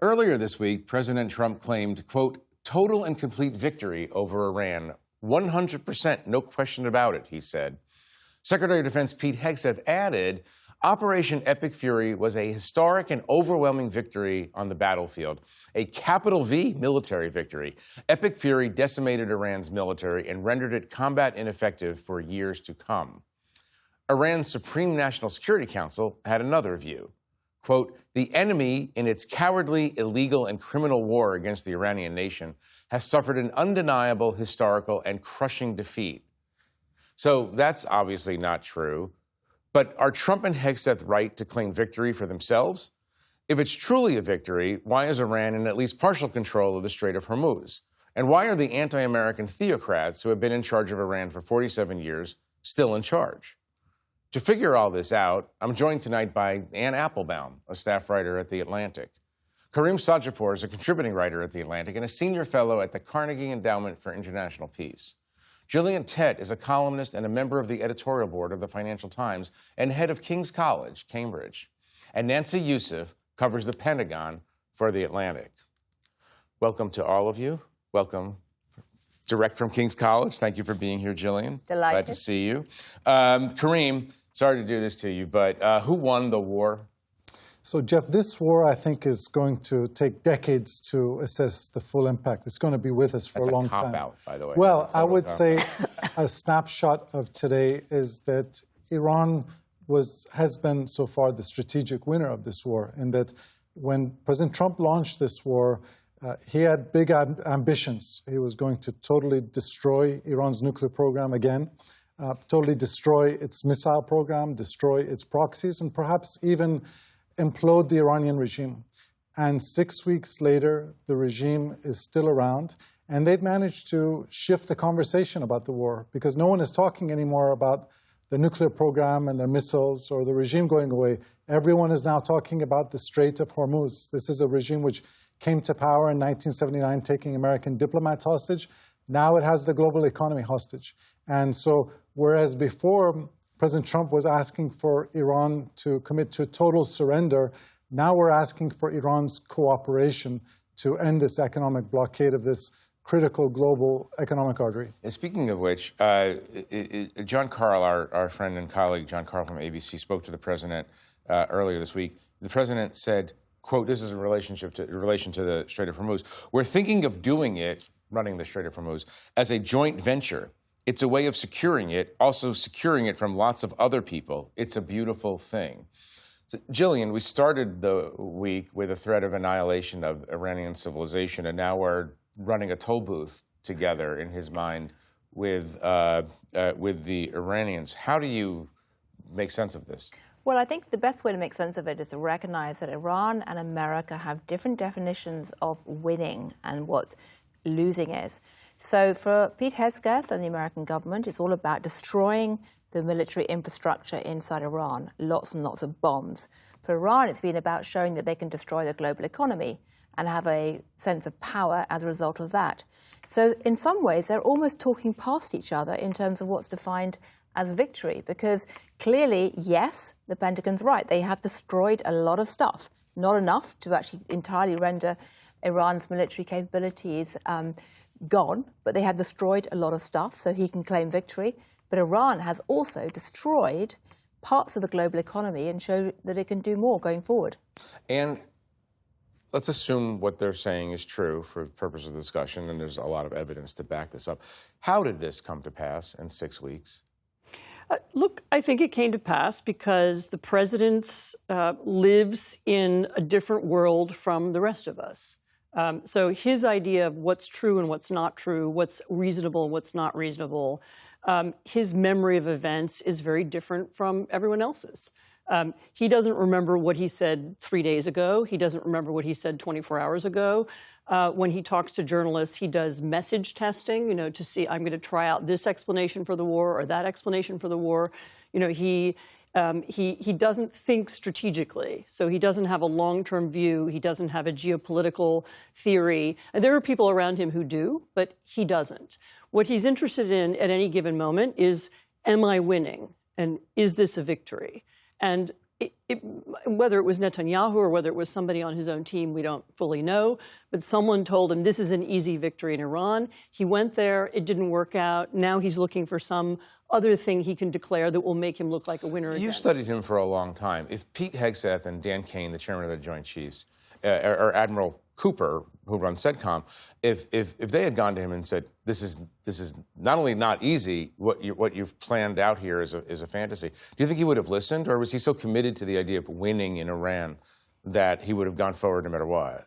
Earlier this week, President Trump claimed, quote, total and complete victory over Iran. 100%, no question about it, he said. Secretary of Defense Pete Hegseth added, Operation Epic Fury was a historic and overwhelming victory on the battlefield, a capital V military victory. Epic Fury decimated Iran's military and rendered it combat ineffective for years to come. Iran's Supreme National Security Council had another view. Quote, the enemy in its cowardly, illegal, and criminal war against the Iranian nation has suffered an undeniable, historical, and crushing defeat. So that's obviously not true. But are Trump and Hegseth right to claim victory for themselves? If it's truly a victory, why is Iran in at least partial control of the Strait of Hormuz? And why are the anti-American theocrats who have been in charge of Iran for 47 years still in charge? To figure all this out, I'm joined tonight by Ann Applebaum, a staff writer at The Atlantic. Kareem Sajapur is a contributing writer at The Atlantic and a senior fellow at the Carnegie Endowment for International Peace. Gillian Tett is a columnist and a member of the editorial board of the Financial Times and head of King's College, Cambridge. And Nancy Youssef covers the Pentagon for The Atlantic. Welcome to all of you. Welcome. Direct from King's College. Thank you for being here, Gillian. Delighted. Glad to see you. Kareem, sorry to do this to you, but who won the war? So, Jeff, this war, I think, is going to take decades to assess the full impact. It's going to be with us for a long time. That's a cop-out, by the way. Well, I would say a snapshot of today is that Iran has been so far the strategic winner of this war, in that when President Trump launched this war, he had big ambitions. He was going to totally destroy Iran's nuclear program again, totally destroy its missile program, destroy its proxies, and perhaps even implode the Iranian regime. And 6 weeks later, the regime is still around, and they've managed to shift the conversation about the war, because no one is talking anymore about the nuclear program and their missiles or the regime going away. Everyone is now talking about the Strait of Hormuz. This is a regime which came to power in 1979, taking American diplomats hostage. Now it has the global economy hostage. And so, whereas before President Trump was asking for Iran to commit to total surrender, now we're asking for Iran's cooperation to end this economic blockade of this critical global economic artery. And speaking of which, John Karl, our friend and colleague, John Karl from ABC, spoke to the president earlier this week. The president said, quote, this is in relation to the Strait of Hormuz, we're thinking of doing it, running the Strait of Hormuz, as a joint venture. It's a way of securing it, also securing it from lots of other people. It's a beautiful thing. So, Gillian, we started the week with a threat of annihilation of Iranian civilization, and now we're running a toll booth together in his mind with the Iranians. How do you make sense of this? Well, I think the best way to make sense of it is to recognize that Iran and America have different definitions of winning and what losing is. So for Pete Hegseth and the American government, it's all about destroying the military infrastructure inside Iran, lots and lots of bombs. For Iran, it's been about showing that they can destroy the global economy and have a sense of power as a result of that. So in some ways, they're almost talking past each other in terms of what's defined as victory, because clearly, yes, the Pentagon's right. They have destroyed a lot of stuff, not enough to actually entirely render Iran's military capabilities gone, but they have destroyed a lot of stuff, so he can claim victory. But Iran has also destroyed parts of the global economy and show that it can do more going forward. And let's assume what they're saying is true for the purpose of the discussion, and there's a lot of evidence to back this up. How did this come to pass in 6 weeks? Look, I think it came to pass because the president lives in a different world from the rest of us. So his idea of what's true and what's not true, what's reasonable and what's not reasonable, his memory of events is very different from everyone else's. He doesn't remember what he said 3 days ago. He doesn't remember what he said 24 hours ago. When he talks to journalists, he does message testing, to see, I'm going to try out this explanation for the war or that explanation for the war. He doesn't think strategically. So he doesn't have a long-term view. He doesn't have a geopolitical theory. And there are people around him who do, but he doesn't. What he's interested in at any given moment is, am I winning? And is this a victory? And whether it was Netanyahu or whether it was somebody on his own team, we don't fully know. But someone told him this is an easy victory in Iran. He went there. It didn't work out. Now he's looking for some other thing he can declare that will make him look like a winner again. You've studied him for a long time. If Pete Hegseth and Dan Kane, the chairman of the Joint Chiefs, or Admiral Cooper, who runs CENTCOM, if they had gone to him and said, "This is not only not easy, what you've planned out here is a fantasy," do you think he would have listened, or was he so committed to the idea of winning in Iran that he would have gone forward no matter what?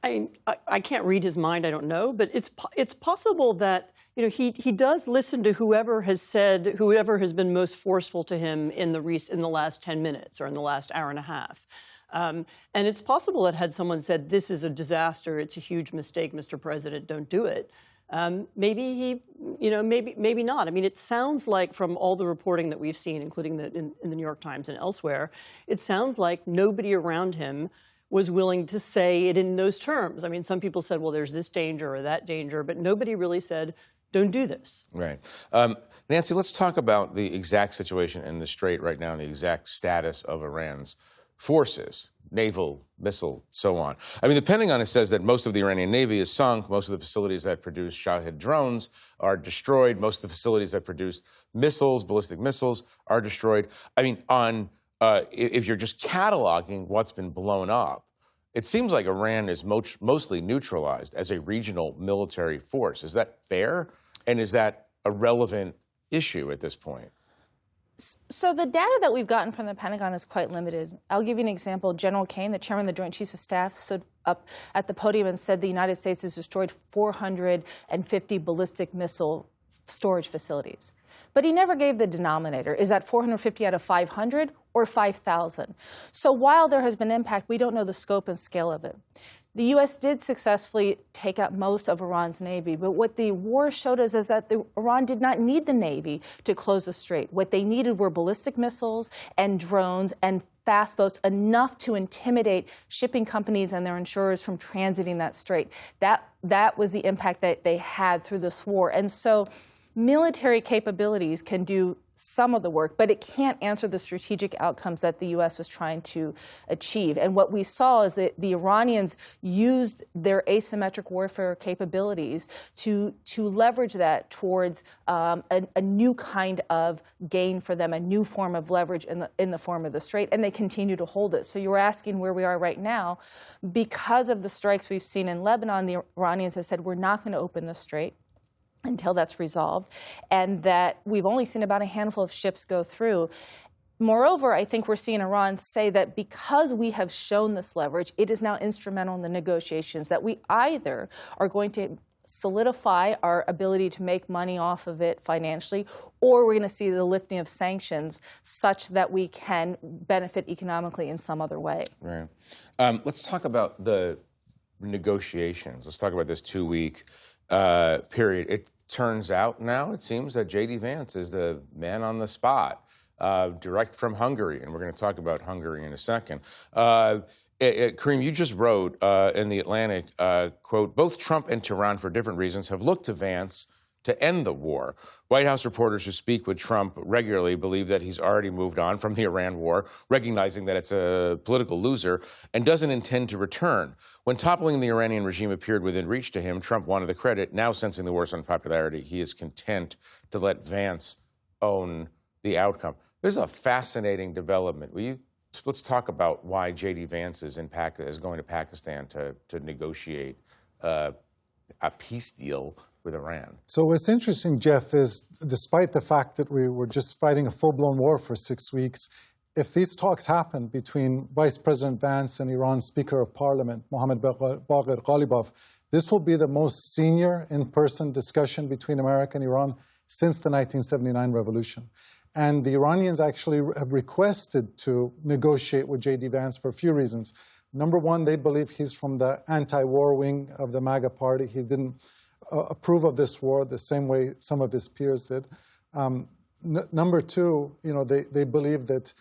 I can't read his mind. I don't know, but it's possible that he does listen to whoever has been most forceful to him in the last 10 minutes or in the last hour and a half. And it's possible that had someone said, "This is a disaster, it's a huge mistake, Mr. President, don't do it," maybe maybe not. I mean, it sounds like from all the reporting that we've seen, including in the New York Times and elsewhere, it sounds like nobody around him was willing to say it in those terms. I mean, some people said, well, there's this danger or that danger, but nobody really said, don't do this. Right. Nancy, let's talk about the exact situation in the Strait right now and the exact status of Iran's forces, naval, missile, so on. I mean, the Pentagon says that most of the Iranian Navy is sunk. Most of the facilities that produce Shahed drones are destroyed. Most of the facilities that produce missiles, ballistic missiles, are destroyed. I mean, if you're just cataloging what's been blown up, it seems like Iran is mostly neutralized as a regional military force. Is that fair? And is that a relevant issue at this point? So the data that we've gotten from the Pentagon is quite limited. I'll give you an example. General Kane, the chairman of the Joint Chiefs of Staff, stood up at the podium and said the United States has destroyed 450 ballistic missile storage facilities. But he never gave the denominator. Is that 450 out of 500 or 5,000? So while there has been impact, we don't know the scope and scale of it. The U.S. did successfully take out most of Iran's Navy, but what the war showed us is that Iran did not need the Navy to close the Strait. What they needed were ballistic missiles and drones and fast boats, enough to intimidate shipping companies and their insurers from transiting that strait. That was the impact that they had through this war. And so military capabilities can do some of the work, but it can't answer the strategic outcomes that the U.S. was trying to achieve. And what we saw is that the Iranians used their asymmetric warfare capabilities to leverage that towards a new kind of gain for them, a new form of leverage in the form of the Strait, and they continue to hold it. So you were asking where we are right now. Because of the strikes we've seen in Lebanon, the Iranians have said, we're not going to open the Strait until that's resolved, and that we've only seen about a handful of ships go through. Moreover, I think we're seeing Iran say that because we have shown this leverage, it is now instrumental in the negotiations, that we either are going to solidify our ability to make money off of it financially, or we're going to see the lifting of sanctions such that we can benefit economically in some other way. Right. Let's talk about the negotiations. Let's talk about this 2-week period. It turns out now, it seems that J.D. Vance is the man on the spot, direct from Hungary, and we're going to talk about Hungary in a second. Kareem, you just wrote in The Atlantic, quote, both Trump and Tehran, for different reasons, have looked to Vance to end the war. White House reporters who speak with Trump regularly believe that he's already moved on from the Iran war, recognizing that it's a political loser, and doesn't intend to return. When toppling the Iranian regime appeared within reach to him, Trump wanted the credit. Now, sensing the war's unpopularity, he is content to let Vance own the outcome. This is a fascinating development. Let's talk about why J.D. Vance is going to Pakistan to negotiate a peace deal with Iran. So what's interesting, Jeff, is despite the fact that we were just fighting a full-blown war for 6 weeks, if these talks happen between Vice President Vance and Iran's Speaker of Parliament, Mohammad Bagher Ghalibaf, this will be the most senior in-person discussion between America and Iran since the 1979 revolution. And the Iranians actually have requested to negotiate with J.D. Vance for a few reasons. Number one, they believe he's from the anti-war wing of the MAGA party. He didn't approve of this war the same way some of his peers did. Number two, they believe that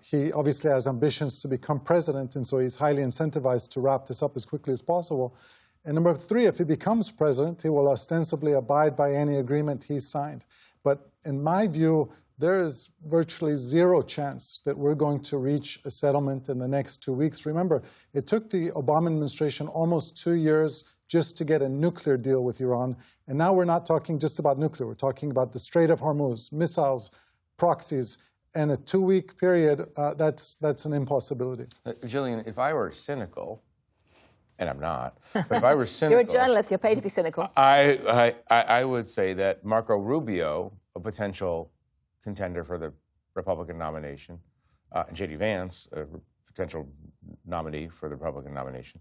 he obviously has ambitions to become president, and so he's highly incentivized to wrap this up as quickly as possible. And number three, if he becomes president, he will ostensibly abide by any agreement he's signed. But in my view, there is virtually zero chance that we're going to reach a settlement in the next 2 weeks. Remember, it took the Obama administration almost 2 years just to get a nuclear deal with Iran. And now we're not talking just about nuclear. We're talking about the Strait of Hormuz, missiles, proxies. And a 2-week period, that's an impossibility. Gillian, if I were cynical, and I'm not, but if I were cynical... You're a journalist. You're paid to be cynical. I would say that Marco Rubio, a potential contender for the Republican nomination, and J.D. Vance, a potential nominee for the Republican nomination,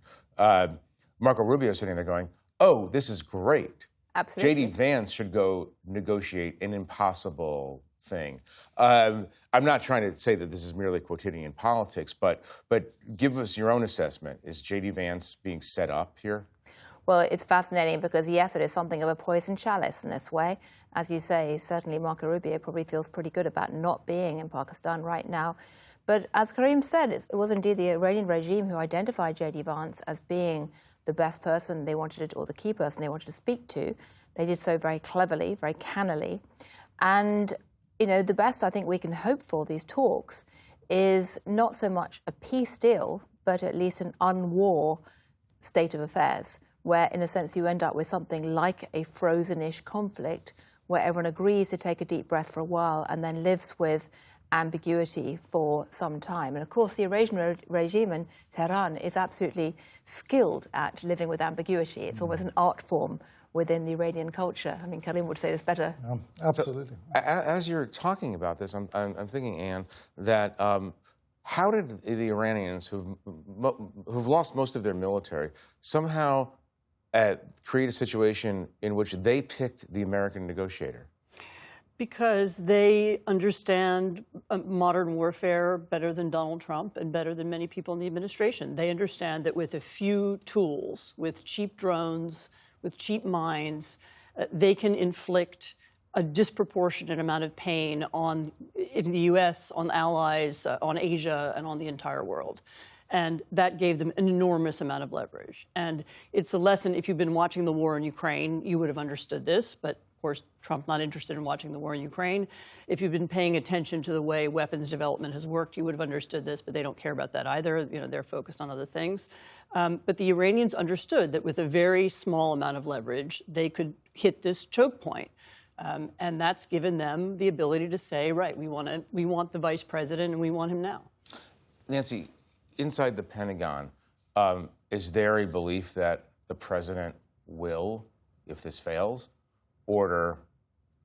Marco Rubio sitting there going, oh, this is great. Absolutely. J.D. Vance should go negotiate an impossible thing. I'm not trying to say that this is merely quotidian politics, but give us your own assessment. Is J.D. Vance being set up here? Well, it's fascinating because, yes, it is something of a poison chalice in this way. As you say, certainly Marco Rubio probably feels pretty good about not being in Pakistan right now. But as Karim said, it was indeed the Iranian regime who identified J.D. Vance as being the best person they wanted to, or the key person they wanted to speak to. They did so very cleverly, very cannily. And, you know, the best I think we can hope for these talks is not so much a peace deal, but at least an unwar state of affairs, where, in a sense, you end up with something like a frozen-ish conflict where everyone agrees to take a deep breath for a while and then lives with ambiguity for some time. And, of course, the Iranian regime in Tehran is absolutely skilled at living with ambiguity. It's almost an art form within the Iranian culture. I mean, Karim would say this better. Absolutely. So, as you're talking about this, I'm thinking, Anne, that how did the Iranians, who've lost most of their military, somehow create a situation in which they picked the American negotiator? Because they understand modern warfare better than Donald Trump and better than many people in the administration. They understand that with a few tools, with cheap drones, with cheap mines, they can inflict a disproportionate amount of pain on in the U.S., on allies, on Asia, and on the entire world. And that gave them an enormous amount of leverage. And it's a lesson, if you've been watching the war in Ukraine, you would have understood this, but of course, Trump not interested in watching the war in Ukraine. If you've been paying attention to the way weapons development has worked, you would have understood this, but they don't care about that either. You know, they're focused on other things. But the Iranians understood that with a very small amount of leverage, they could hit this choke point. And that's given them the ability to say, right, we want the vice president and we want him now. Nancy, inside the Pentagon, is there a belief that the president will, if this fails, order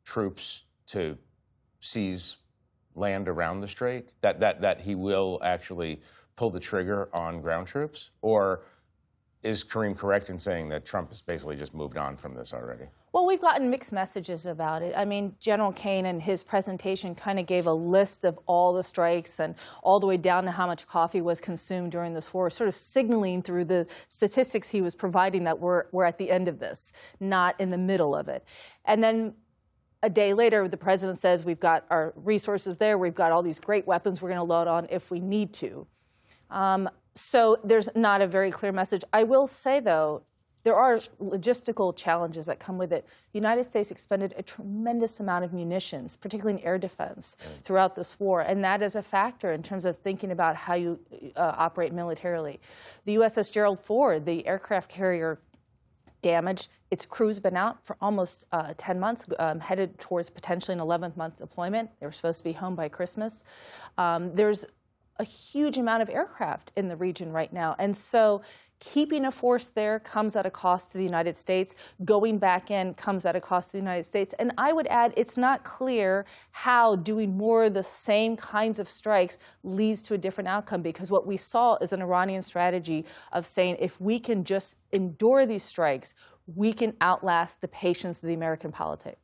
troops to seize land around the strait? That he will actually pull the trigger on ground troops? Or is Karim correct in saying that Trump has basically just moved on from this already? Well, we've gotten mixed messages about it. I mean, General Kane in his presentation kind of gave a list of all the strikes and all the way down to how much coffee was consumed during this war, sort of signaling through the statistics he was providing that we're at the end of this, not in the middle of it. And then a day later, the president says, we've got our resources there, we've got all these great weapons we're going to load on if we need to. So there's not a very clear message. I will say, though, there are logistical challenges that come with it. The United States expended a tremendous amount of munitions, particularly in air defense, throughout this war, and that is a factor in terms of thinking about how you operate militarily. The USS Gerald Ford, the aircraft carrier, damaged. Its crew's been out for almost 10 months, headed towards potentially an 11th month deployment. They were supposed to be home by Christmas. There's a huge amount of aircraft in the region right now. And so keeping a force there comes at a cost to the United States. Going back in comes at a cost to the United States. And I would add, it's not clear how doing more of the same kinds of strikes leads to a different outcome, because what we saw is an Iranian strategy of saying, if we can just endure these strikes, we can outlast the patience of the American politic.